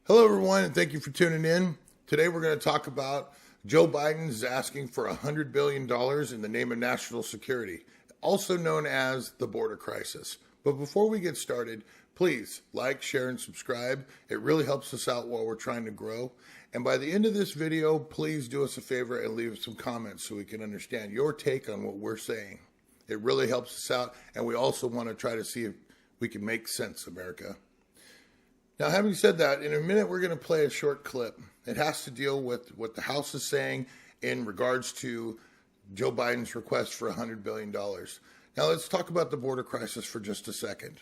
Hello, everyone, and thank you for tuning in. Today, we're going to talk about Joe Biden's asking for $100 billion in the name of national security, also known as the border crisis. But before we get started, please like, share, and subscribe. It really helps us out while we're trying to grow. And by the end of this video, please do us a favor and leave some comments so we can understand your take on what we're saying. It really helps us out, and we also want to try to see if we can make sense, America. Now, having said that, in a minute, we're going to play a short clip. It has to deal with what the House is saying in regards to Joe Biden's request for $100 billion. Now, let's talk about the border crisis for just a second.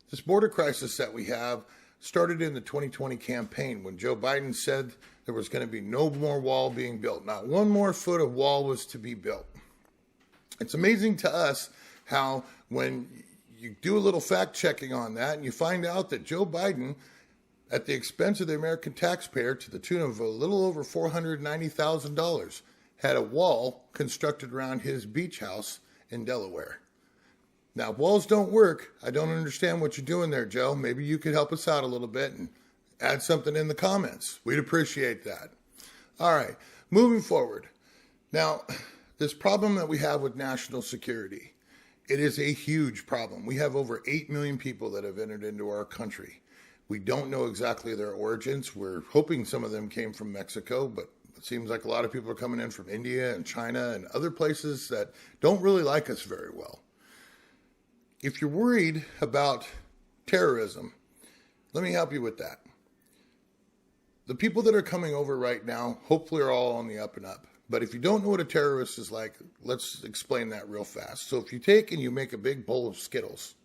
This border crisis that we have started in the 2020 campaign when Joe Biden said there was going to be no more wall being built. Not one more foot of wall was to be built. It's amazing to us how when you do a little fact checking on that and you find out that Joe Biden, at the expense of the American taxpayer to the tune of a little over $490,000, had a wall constructed around his beach house in Delaware. Now, if walls don't work, I don't understand what you're doing there, Joe. Maybe you could help us out a little bit and add something in the comments. We'd appreciate that. All right, moving forward. Now, this problem that we have with national security, it is a huge problem. We have over 8 million people that have entered into our country. We don't know exactly their origins. We're hoping some of them came from Mexico, but it seems like a lot of people are coming in from India and China and other places that don't really like us very well. If you're worried about terrorism, let me help you with that. The people that are coming over right now hopefully are all on the up and up. But if you don't know what a terrorist is like, let's explain that real fast. So if you take and you make a big bowl of Skittles,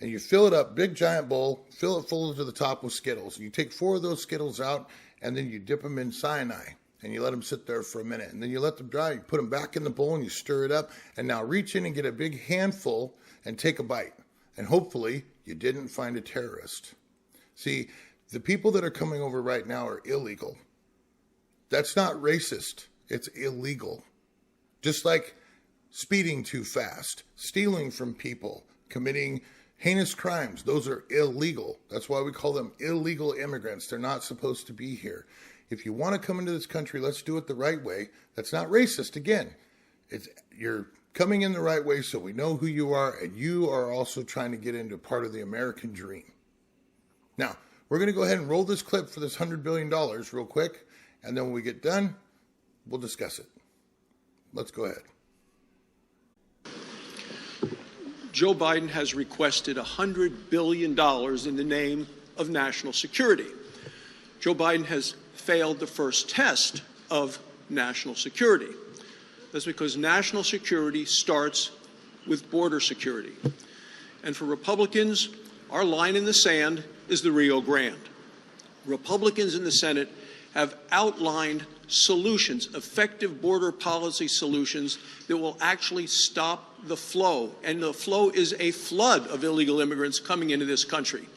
and you fill it up, big giant bowl, fill it full to the top with Skittles, and you take 4 of those Skittles out, and then you dip them in cyanide, and you let them sit there for a minute, and then you let them dry, you put them back in the bowl, and you stir it up, and now reach in and get a big handful and take a bite. And hopefully, you didn't find a terrorist. See, the people that are coming over right now are illegal. That's not racist. It's illegal. Just like speeding too fast, stealing from people, committing heinous crimes. Those are illegal. That's why we call them illegal immigrants. They're not supposed to be here. If you want to come into this country, let's do it the right way. That's not racist. Again, you're coming in the right way so we know who you are, and you are also trying to get into part of the American dream. Now, we're going to go ahead and roll this clip for this $100 billion real quick. And then when we get done, we'll discuss it. Let's go ahead. Joe Biden has requested $100 billion in the name of national security. Joe Biden has failed the first test of national security. That's because national security starts with border security. And for Republicans, our line in the sand is the Rio Grande. Republicans in the Senate have outlined solutions, effective border policy solutions that will actually stop the flow. And the flow is a flood of illegal immigrants coming into this country.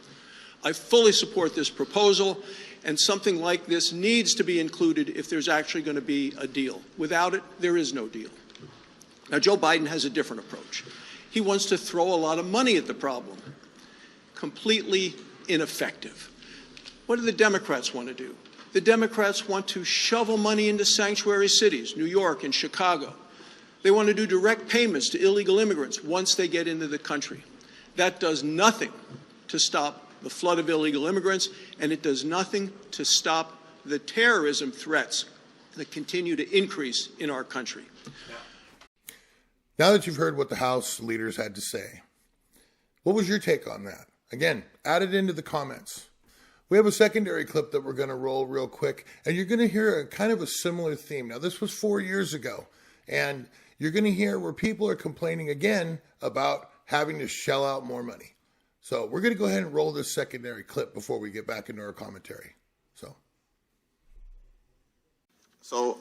I fully support this proposal, and something like this needs to be included if there's actually going to be a deal. Without it, there is no deal. Now, Joe Biden has a different approach. He wants to throw a lot of money at the problem. Completely ineffective. What do the Democrats want to do? The Democrats want to shovel money into sanctuary cities, New York and Chicago. They want to do direct payments to illegal immigrants once they get into the country. That does nothing to stop the flood of illegal immigrants, and it does nothing to stop the terrorism threats that continue to increase in our country. Now that you've heard what the House leaders had to say, what was your take on that? Again, add it into the comments. We have a secondary clip that we're going to roll real quick, and you're going to hear a kind of a similar theme. Now, this was 4 years ago, and you're going to hear where people are complaining again about having to shell out more money. So we're going to go ahead and roll this secondary clip before we get back into our commentary. So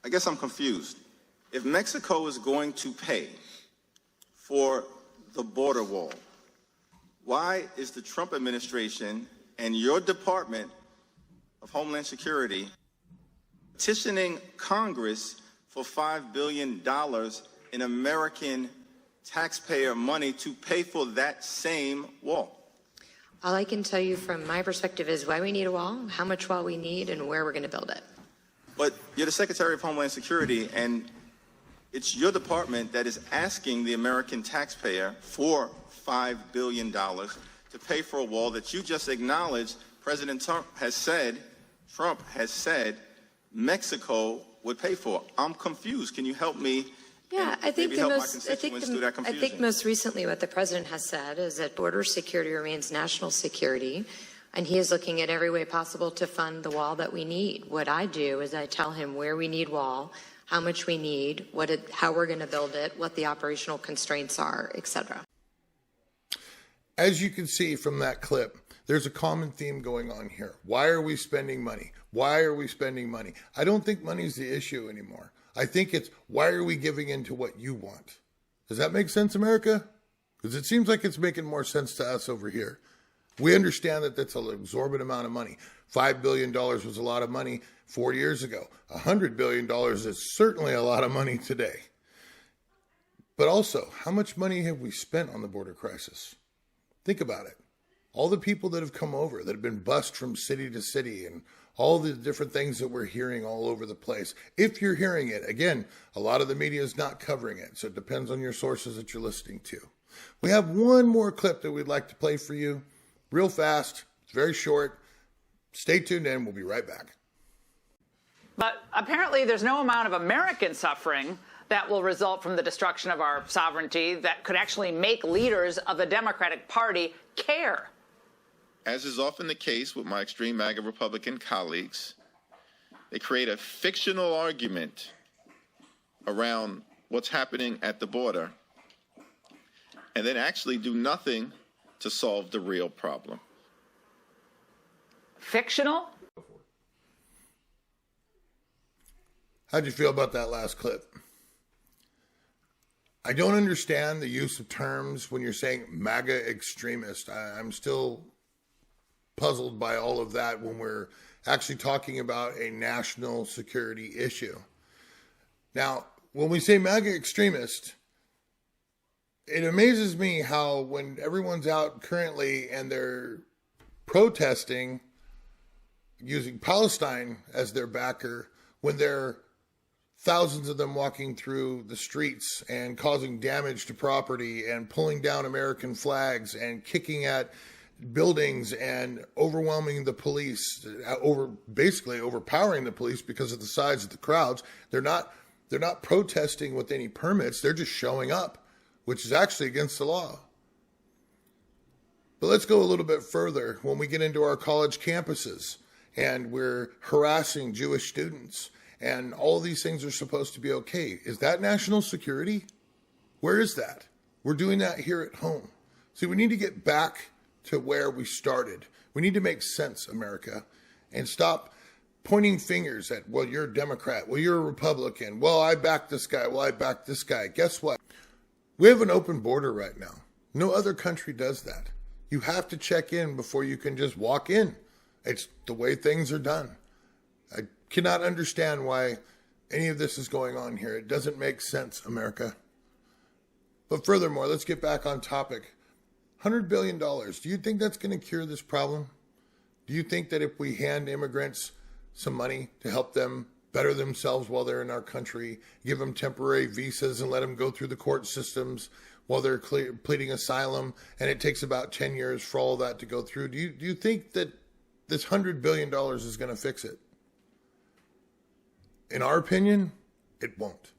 I guess I'm confused. If Mexico is going to pay for the border wall, why is the Trump administration and your Department of Homeland Security petitioning Congress for $5 billion in American taxpayer money to pay for that same wall? All I can tell you from my perspective is why we need a wall, how much wall we need, and where we're going to build it. But you're the Secretary of Homeland Security, and it's your department that is asking the American taxpayer for $5 billion to pay for a wall that you just acknowledged President Trump has said Mexico would pay for. I'm confused. Can you help me? Yeah, I think I think most recently what the president has said is that border security remains national security, and he is looking at every way possible to fund the wall that we need. What I do is I tell him where we need wall, how much we need, how we're going to build it, what the operational constraints are, etc. As you can see from that clip, there's a common theme going on here. Why are we spending money? Why are we spending money? I don't think money's the issue anymore. I think it's why are we giving in to what you want? Does that make sense, America? Because it seems like it's making more sense to us over here. We understand that that's an exorbitant amount of money. $5 billion was a lot of money 4 years ago. $100 billion is certainly a lot of money today. But also, how much money have we spent on the border crisis? Think about it. All the people that have come over, that have been bussed from city to city, and all the different things that we're hearing all over the place. If you're hearing it, again, a lot of the media is not covering it, so it depends on your sources that you're listening to. We have one more clip that we'd like to play for you, real fast. It's very short. Stay tuned in. We'll be right back. But apparently there's no amount of American suffering that will result from the destruction of our sovereignty that could actually make leaders of the Democratic Party care. As is often the case with my extreme MAGA Republican colleagues, they create a fictional argument around what's happening at the border and then actually do nothing to solve the real problem. Fictional? How'd you feel about that last clip? I don't understand the use of terms when you're saying MAGA extremist. I'm still puzzled by all of that when we're actually talking about a national security issue. Now, when we say MAGA extremist, it amazes me how when everyone's out currently and they're protesting using Palestine as their backer, when there are thousands of them walking through the streets and causing damage to property and pulling down American flags and kicking at buildings and overwhelming the police, basically overpowering the police because of the size of the crowds. They're not protesting with any permits. They're just showing up, which is actually against the law. But let's go a little bit further when we get into our college campuses and we're harassing Jewish students and all these things are supposed to be okay. Is that national security? Where is that? We're doing that here at home. See, we need to get back to where we started. We need to make sense, America, and stop pointing fingers at, well, you're a Democrat, well, you're a Republican, well, I back this guy, well, I back this guy. Guess what? We have an open border right now. No other country does that. You have to check in before you can just walk in. It's the way things are done. I cannot understand why any of this is going on here. It doesn't make sense, America. But furthermore, let's get back on topic. $100 billion. Do you think that's going to cure this problem? Do you think that if we hand immigrants some money to help them better themselves while they're in our country, give them temporary visas and let them go through the court systems while they're pleading asylum, and it takes about 10 years for all that to go through, do you think that this $100 billion is going to fix it? In our opinion, it won't.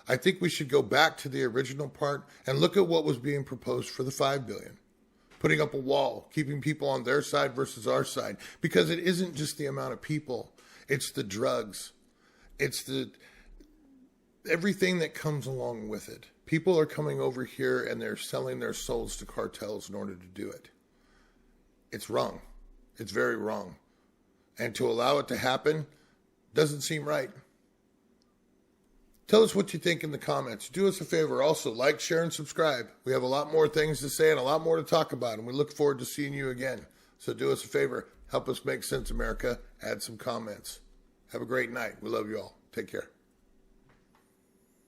I think we should go back to the original part and look at what was being proposed for the $5 billion. Putting up a wall, keeping people on their side versus our side. Because it isn't just the amount of people. It's the drugs. It's everything that comes along with it. People are coming over here and they're selling their souls to cartels in order to do it. It's wrong. It's very wrong. And to allow it to happen doesn't seem right. Tell us what you think in the comments. Do us a favor. Also, like, share, and subscribe. We have a lot more things to say and a lot more to talk about, and we look forward to seeing you again. So do us a favor. Help us make sense, America. Add some comments. Have a great night. We love you all. Take care.